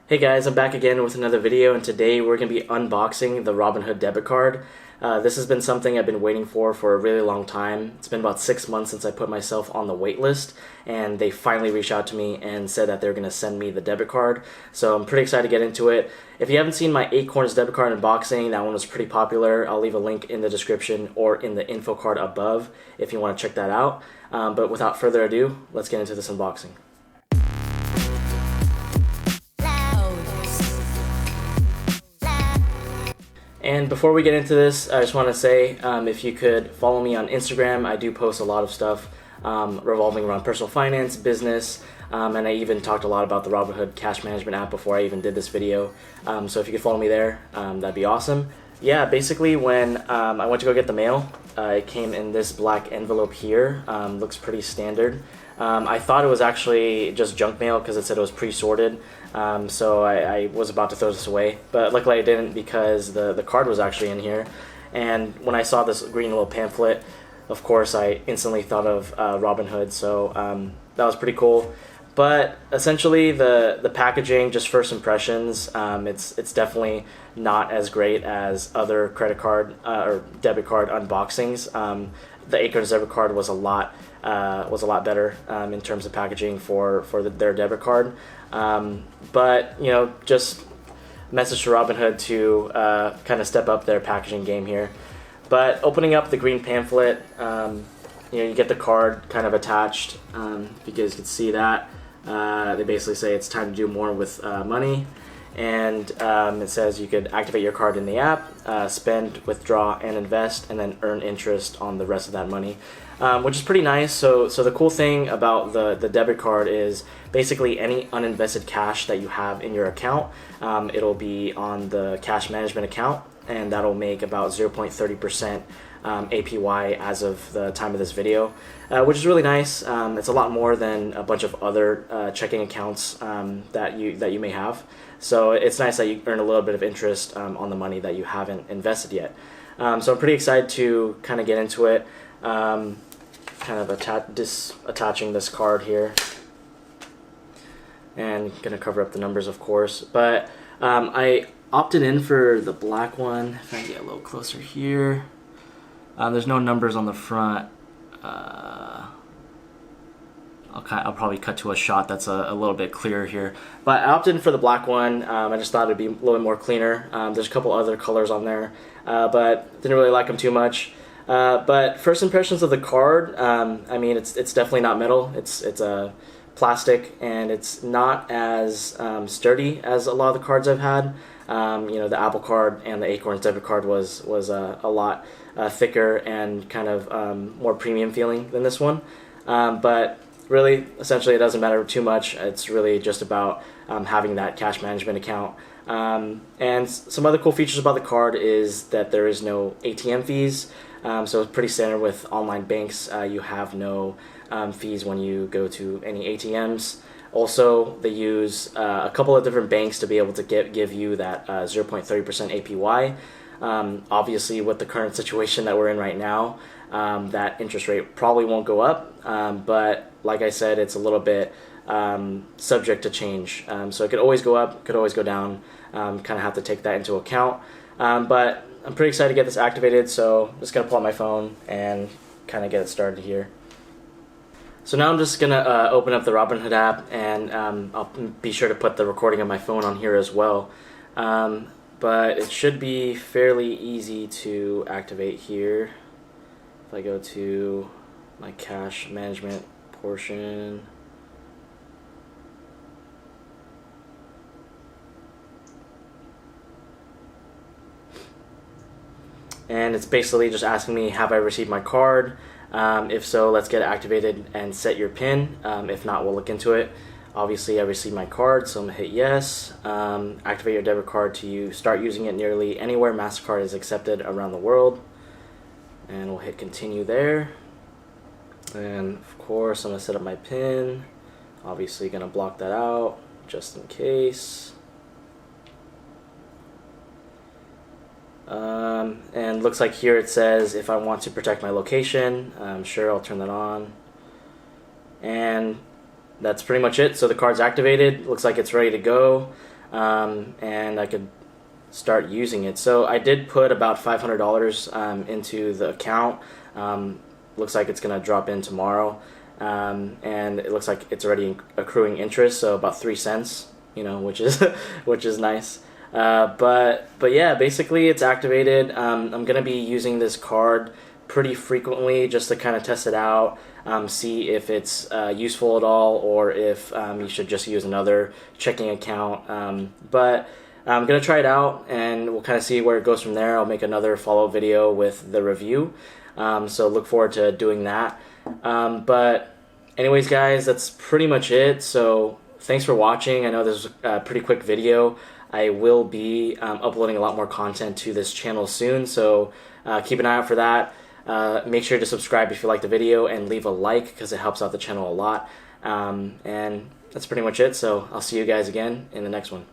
Hey guys, I'm back again with another video, and today we're going to be unboxing the Robinhood Debit Card. This has been something I've been waiting for a really long time. It's been about 6 months since I put myself on the wait list, and they finally reached out to me and said that they're going to send me the debit card. So I'm pretty excited to get into it. If you haven't seen my Acorns debit card unboxing, that one was pretty popular. I'll leave a link in the description or in the info card above if you want to check that out. But without further ado, let's get into this unboxing. And before we get into this, I just want to say if you could follow me on Instagram. I do post a lot of stuff revolving around personal finance, business, and I even talked a lot about the Robinhood Cash Management app before I even did this video. So if you could follow me there, that'd be awesome. Yeah, basically when I went to go get the mail, it came in this black envelope here. Looks pretty standard. I thought it was actually just junk mail because it said it was pre-sorted. So I was about to throw this away, but luckily I didn't because the card was actually in here. And when I saw this green little pamphlet, of course I instantly thought of Robinhood, so that was pretty cool. But essentially the packaging, just first impressions, it's definitely not as great as other credit card or debit card unboxings. The Acorns debit card was a lot better in terms of packaging for their debit card. But you know, just message to Robinhood to kind of step up their packaging game here. But opening up the green pamphlet, you get the card kind of attached. If you guys can see that, they basically say it's time to do more with money. And it says you could activate your card in the app, spend, withdraw, and invest, and then earn interest on the rest of that money, which is pretty nice. So the cool thing about the debit card is basically any uninvested cash that you have in your account, it'll be on the cash management account, and that'll make about 0.30% APY as of the time of this video, which is really nice. It's a lot more than a bunch of other checking accounts that you may have. So it's nice that you earn a little bit of interest on the money that you haven't invested yet. So I'm pretty excited to kind of get into it. Kind of attaching this card here, and gonna cover up the numbers, of course. But I opted in for the black one. If I can get a little closer here. There's no numbers on the front. I'll probably cut to a shot that's a little bit clearer here. But I opted in for the black one. I just thought it'd be a little bit more cleaner. There's a couple other colors on there, but didn't really like them too much. But first impressions of the card, I mean, it's definitely not metal. It's a plastic, and it's not as sturdy as a lot of the cards I've had. The Apple Card and the Acorns debit card was a lot thicker and kind of more premium feeling than this one. But really, essentially, it doesn't matter too much. It's really just about having that cash management account. And some other cool features about the card is that there is no ATM fees. So it's pretty standard with online banks. You have no fees when you go to any ATMs. Also, they use a couple of different banks to be able to give you that 0.30% APY. Obviously, with the current situation that we're in right now, that interest rate probably won't go up. But like I said, it's a little bit subject to change. So it could always go up, could always go down. Kind of have to take that into account. But I'm pretty excited to get this activated, so I'm just going to pull out my phone and kind of get it started here. So now I'm just going to open up the Robinhood app, and I'll be sure to put the recording of my phone on here as well. But it should be fairly easy to activate here. If I go to my cash management portion, and it's basically just asking me, have I received my card? If so, let's get it activated and set your PIN. If not, we'll look into it. Obviously, I received my card, so I'm going to hit yes. Activate your debit card to start using it nearly anywhere MasterCard is accepted around the world. And we'll hit continue there. And of course, I'm going to set up my PIN. Obviously, going to block that out just in case. And looks like here it says if I want to protect my location, sure, I'll turn that on. And that's pretty much it. So the card's activated. Looks like it's ready to go. and I could start using it. So I did put about $500 into the account. Looks like it's gonna drop in tomorrow, and it looks like it's already accruing interest, so about 3 cents, which is which is nice. But yeah, basically it's activated. I'm gonna be using this card pretty frequently just to kind of test it out, see if it's useful at all, or if you should just use another checking account. But I'm gonna try it out, and we'll kind of see where it goes from there. I'll make another follow-up video with the review, so look forward to doing that. But anyways, guys, that's pretty much it. So thanks for watching. I know this was a pretty quick video. I will be uploading a lot more content to this channel soon, so keep an eye out for that. Make sure to subscribe if you like the video, and leave a like because it helps out the channel a lot. And that's pretty much it, so I'll see you guys again in the next one.